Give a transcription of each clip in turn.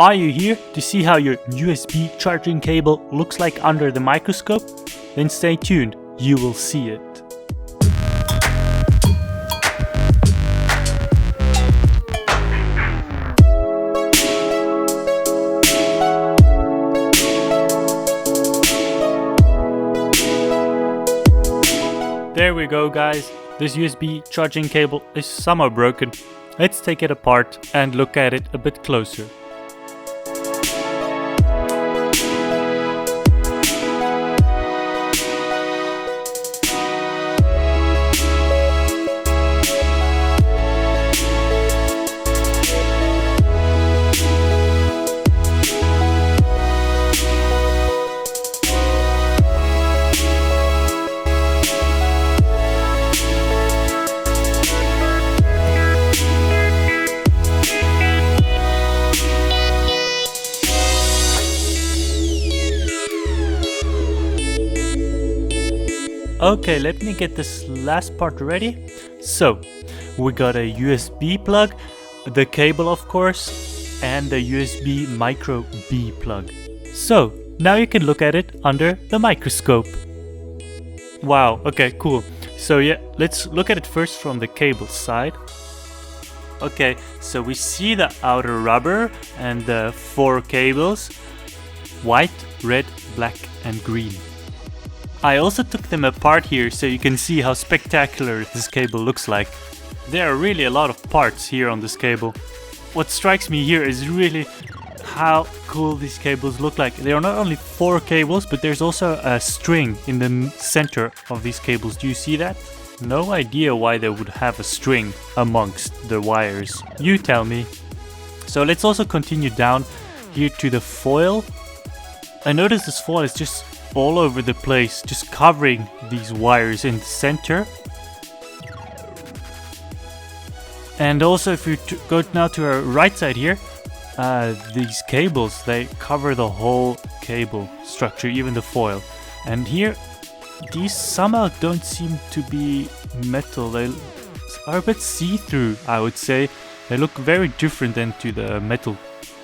Are you here to see how your USB charging cable looks like under the microscope? Then stay tuned, you will see it. There we go, guys. This USB charging cable is somehow broken. Let's take it apart and look at it a bit closer. Okay, let me get this last part ready. So, we got a USB plug, the cable of course, and the USB micro B plug. So, now you can look at it under the microscope. Wow, okay, cool. So yeah, let's look at it first from the cable side. Okay, so we see the outer rubber and the 4 cables, white, red, black and green. I also took them apart here so you can see how spectacular this cable looks like. There are really a lot of parts here on this cable. What strikes me here is really how cool these cables look like. There are not only 4 cables, but there's also a string in the center of these cables. Do you see that? No idea why they would have a string amongst the wires. You tell me. So let's also continue down here to the foil. I noticed this foil is just all over the place, just covering these wires in the center. And also if you go now to our right side here, these cables, they cover the whole cable structure, even the foil. And here, these somehow don't seem to be metal. They are a bit see-through, I would say. They look very different than to the metal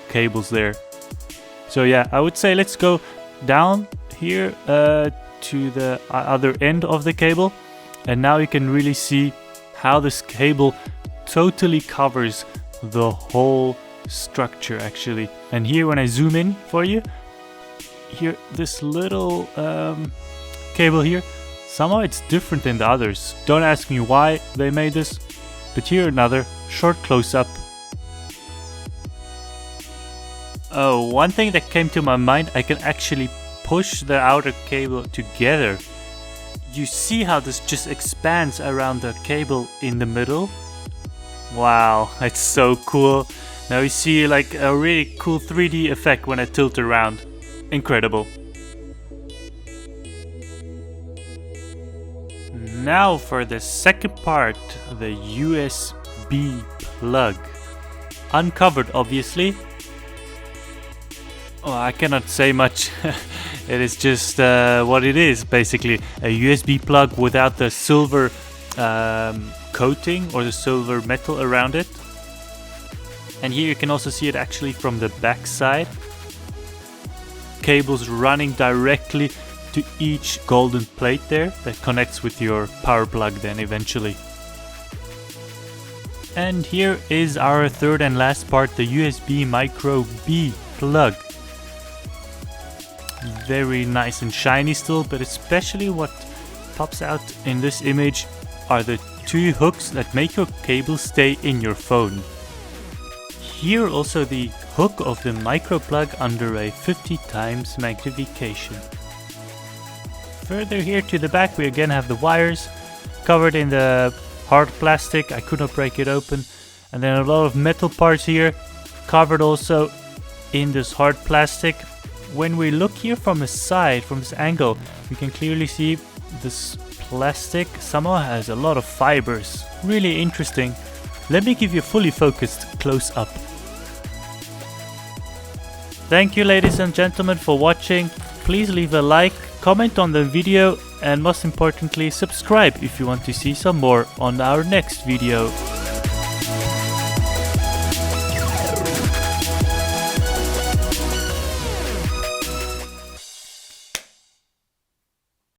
cables there. So yeah, I would say let's go down here to the other end of the cable, and now you can really see how this cable totally covers the whole structure actually. And here when I zoom in for you, here this little cable here, somehow it's different than the others. Don't ask me why they made this, but here another short close-up. Oh, one thing that came to my mind, I can actually push the outer cable together. You see how this just expands around the cable in the middle? Wow, it's so cool. Now you see like a really cool 3D effect when I tilt around. Incredible. Now for the second part, the USB plug. Uncovered obviously. Oh, I cannot say much. It is just what it is, basically. A USB plug without the silver coating or the silver metal around it. And here you can also see it actually from the back side. Cables running directly to each golden plate there that connects with your power plug then eventually. And here is our third and last part, the USB micro B plug. Very nice and shiny still, but especially what pops out in this image are the 2 hooks that make your cable stay in your phone. Here also the hook of the micro plug under a 50 times magnification. Further here to the back we again have the wires covered in the hard plastic. I could not break it open. And then a lot of metal parts here covered also in this hard plastic. When we look here from the side, from this angle, we can clearly see this plastic somehow has a lot of fibers. Really interesting. Let me give you a fully focused close-up. Thank you ladies and gentlemen for watching. Please leave a like, comment on the video, and most importantly subscribe if you want to see some more on our next video.